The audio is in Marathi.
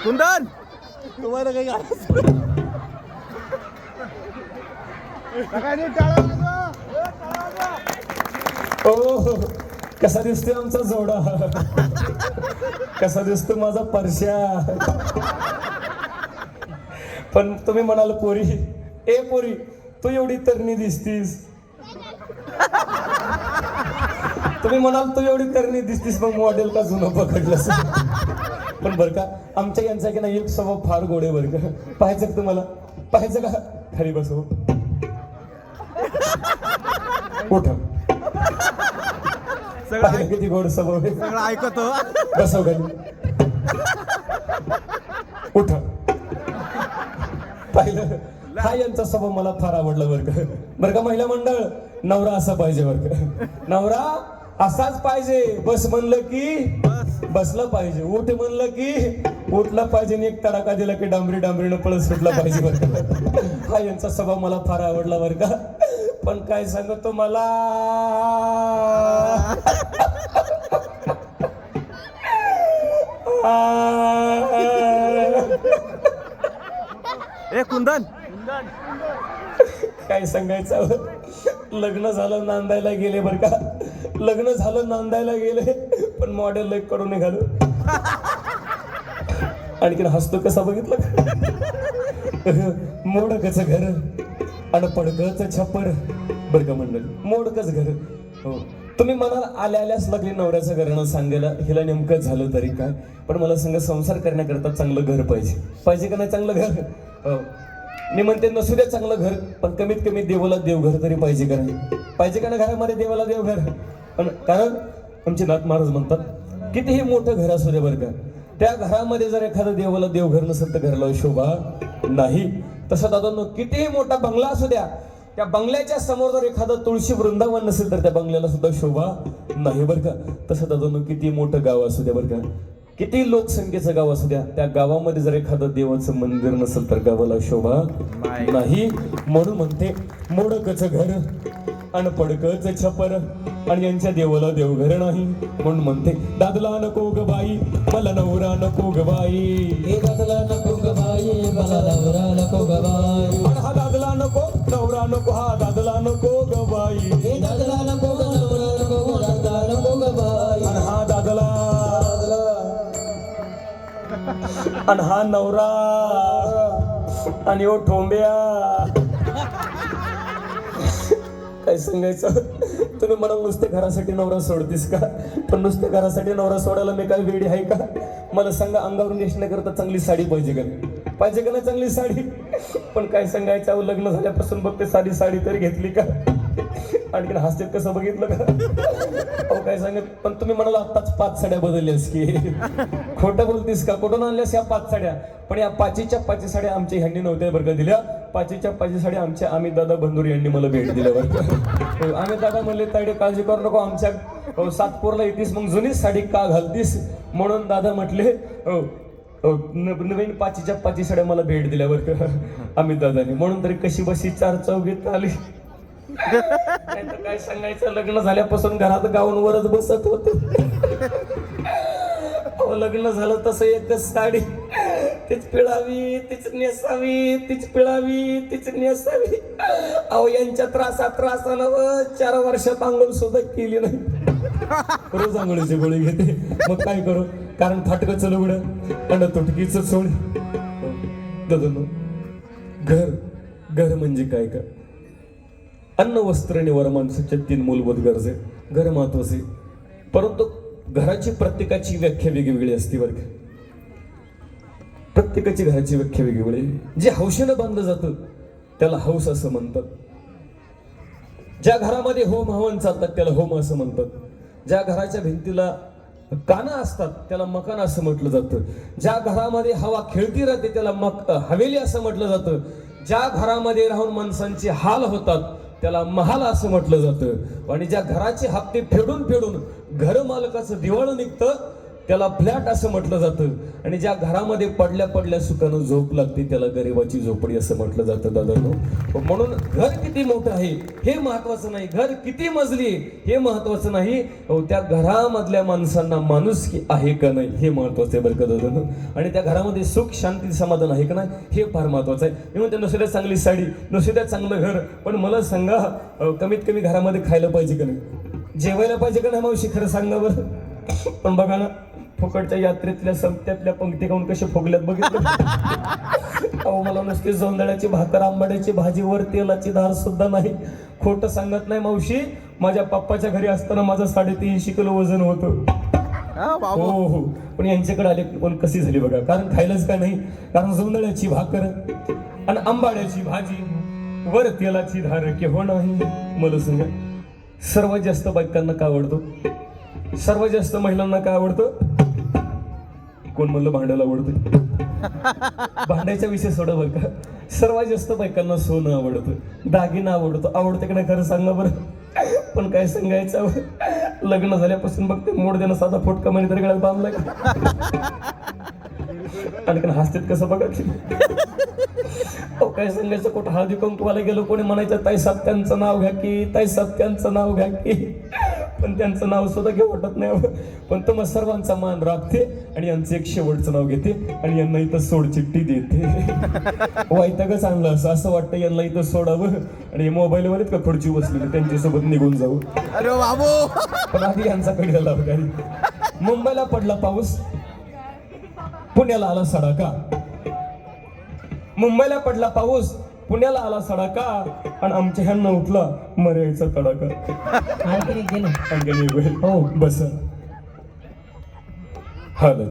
कुंदन तुम्हाला काही ओ कसा दिसतोय आमचा जोडा, कसा दिसतो माझा परश्या. पण तुम्ही म्हणाल पोरी, ए पोरी तू एवढी तरणी दिसतीस, तुम्ही म्हणाल तू एवढी तरणी दिसतीस, मग मॉडेल का जुनं पकडलंस. पण बरं का आमच्या यांचा की नाही एक स्वभाव फार गोड आहे बरं का. पाहायचं का तुम्हाला, पाहायचं का? खाली बसव, उठ. पाहिलं किती गोड स्वभाव आहे, सगळं ऐकतो. बसव खाली, उठ. पाहिलं, हा यांचा स्वभाव मला फार आवडला बरं का. बरं का महिला मंडळ, नवरा असा पाहिजे बरं का. नवरा असाच पाहिजे. बस म्हणलं की बसलं पाहिजे, उठ म्हणलं की उठलं पाहिजे, आणि एक तडाखा दिला की डांबरी डांबरीनं पळत सुटला पाहिजे बरं का. हा यांचा स्वभाव मला फार आवडला बरं का. पण काय सांगतो मला, ए कुंदन काय सांगायचं. लग्न झालं नांदायला गेले बरं का, लग्न झालं नांदायला गेले, पण मॉडेल एक कडून निघालो. आणखीन हसतो कसा बघितलं का. मोडकच घर आणि पडकच छप्पर बरं का मंडळी, मोडकच घर. हो तुम्ही म्हणाल आल्या आल्याच लागली नवऱ्याचं घरानं सांगायला, हिला नेमकं झालं तरी काय. पण मला सांगा, संसार करण्याकरता चांगलं घर पाहिजे, पाहिजे का नाही चांगलं घर. हो मी म्हणते नसू द्या चांगलं घर, पण कमीत कमी देवाला देवघर तरी पाहिजे का नाही, पाहिजे का नाही घरामध्ये देवाला देवघर. पण कारण आमचे नाथ महाराज म्हणतात कितीही मोठं घर असू दे बरं का, त्या घरामध्ये जर एखादं देवाला देवघर नसेल तर घराला शोभा नाही. तसं दादा कितीही मोठा बंगला असू द्या, त्या बंगल्याच्या समोर जर एखादं तुळशी वृंदावन नसेल तर त्या बंगल्याला सुद्धा शोभा नाही बरं का. तसं दादा किती मोठं गाव असू द्या बरं का, किती लोकसंख्येचं गाव असू द्या, त्या गावामध्ये जर एखादं देवाचं मंदिर नसेल तर गावाला शोभा नाही. म्हणून म्हणते मोडकच घर आणि पडकच छपर, आणि यांच्या देवाला देवघर नाही. म्हणून म्हणते दादला नको ग बाई मला नवरा नको ग बाई, हे दादला नको ग बाई मला नवरा नको ग बाई. आणि हा दादला नको नवरा नको, हा दादला नको ग बाई, हे दादला नको ग नवरा नको दादला नको ग बाई. आणि हा दादला आणि हा नवरा आणि ओ ठोंब्या. काय सांगायचं. तुम्ही मला नुसते घरासाठी नवरा सोडतीस का, पण नुसते घरासाठी नवरा सोडायला मी काय वेडी आहे का. मला सांगा अंगावरून नेसण्याकरता चांगली साडी पाहिजे का, पाहिजे का नाही चांगली साडी. पण काय सांगायचं, लग्न झाल्यापासून बघते साधी साडी तरी घेतली का. आणखीन हास्य कसं बघितलं का. अहो काय सांगत. पण तुम्ही म्हणाला आत्ताच 5 साड्या बदलल्यास की, खोटं बोलतीस का, कुठून आणल्यास या 5 साड्या. पण या 5च्या 5 साड्या आमच्या ह्यांनी नव्हत्या बरं का दिल्या. 5च्या 5 साड्या आमच्या अमित दादा बंधूर यांनी मला भेट दिल्या बरं का. अमित दादा म्हणले ताईडे काळजी करू नको, आमच्या सातपूरला येतीस मग जुनीच साडी का घालतीस. म्हणून दादा म्हटले नवीन 5च्या 5 साड्या मला भेट दिल्या बरं का अमित दादानी. म्हणून तरी कशी बशी 4 चौघीत आली. काय सांगायचं, लग्न झाल्यापासून घरात गाऊनवरच बसत होत. लग्न झालं तसं एकच साडी, तीच पिळावी तीच नेसावी, तीच पिळावी तीच नेसावी. अहो यांच्या त्रासानं 4 वर्षात आंघोळ सुद्धा केली नाही. रोज आंघोळीची गोळी घेते. मग काय करू, कारण फाटकचं लुगडं आणि तुटकीचं सोड. दादा घर, घर म्हणजे काय का, अन्न वस्त्र निवारा माणसाच्या 3 मूलभूत गरजे. घर महत्वाचे, परंतु घराची प्रत्येकाची व्याख्या वेगवेगळी असते बरं का. प्रत्येकाची घराची व्याख्या वेगवेगळी. जे हौशेनं बांधलं जातं त्याला हौस असं म्हणतात. ज्या घरामध्ये होम हवन चालतात त्याला होम असं म्हणतात. ज्या घराच्या भिंतीला काना असतात त्याला मकान असं म्हटलं जातं. ज्या घरामध्ये हवा खेळती राहते त्याला हवेली असं म्हटलं जातं. ज्या घरामध्ये राहून माणसांचे हाल होतात त्याला महाल असं म्हटलं जातं. आणि ज्या घराचे हप्ते फेडून फेडून घर मालकाचं दिवाळं निघतं त्याला फ्लॅट असं म्हटलं जातं. आणि ज्या घरामध्ये पडल्या पडल्या सुखानं झोप लागते त्याला गरिबाची झोपडी असं म्हटलं जातं दादांनो. म्हणून घर किती मोठं आहे हे महत्वाचं नाही, घर किती मजली आहे हे महत्वाचं नाही, त्या घरामधल्या माणसांना माणुसकी आहे का नाही हे महत्वाचं आहे बरं का दादांनो. आणि त्या घरामध्ये सुख शांती समाधान आहे का नाही हे फार महत्वाचं आहे. मी म्हणते नसू द्या चांगली साडी, नसू द्या चांगलं घर, पण मला सांगा कमीत कमी घरामध्ये खायला पाहिजे का नाही, जेवायला पाहिजे का नाही मावशी, खरं सांगा बरं. पण बघा ना फुकटच्या यात्रेतल्या संपत्यातल्या पंक्ती गाऊन कसे फुगल्यात बघितलं. अहो मला नुसती जोंधळ्याची भाकर, आंबाड्याची भाजीवर तेलाची धार सुद्धा नाही. खोटं सांगत नाही मावशी, माझ्या पप्पाच्या घरी असताना माझं 350 किलो वजन होतं. हो हो, पण यांच्याकडे आले पण कशी झाली बघा, कारण खायलाच काय नाही, कारण जोंधळ्याची भाकर आणि आंबाड्याची भाजी वर तेलाची धार की हो नाही. मला सांगा सर्वात जास्त बायकांना काय आवडतं, सर्वात जास्त महिलांना काय आवडतं, कोण म्हणलं भांडायला आवडतं, भांडायच्या विषय सोडा बरं का. सर्वात जास्त बायकांना सोनं आवडतं, दागिना आवडतो, आवडतं की नाही खरं सांगा बरं. पण काय सांगायचं, लग्न झाल्यापासून बघ ते मोड देणं साधा फोटका म्हणे तरी गळ्यात बांधलाय आणि हसतेत कसं बघा की. काय सांगायचं, कुठं हळदी कुंकवाला गेलो कोणी म्हणायचं ताई साहेब त्यांचं नाव घ्या की, ताई साहेब त्यांचं नाव घ्या की, पण त्यांचं नाव सुद्धा घेऊ वाटत नाही. पण तुम्हा सर्वांचा मान राखते आणि यांचं एक शेवटचं नाव घेते आणि यांना इथं सोडचिठ्ठी देते. वैतागच आणलं असं वाटतं यांना इथं सोडावं आणि मोबाईलवर का खुर्ची बसली त्यांच्यासोबत निघून जाऊ. अरे बाबू, पण आधी यांचा कडे गाडी. मुंबईला पडला पाऊस, पुण्याला आला सडाका. मुंबईला पडला पाऊस, पुण्याला आला सडाका आणि आमच्या ह्यांना उठला मर्याचा तडाका. आणखी गेलं हो बस. हाल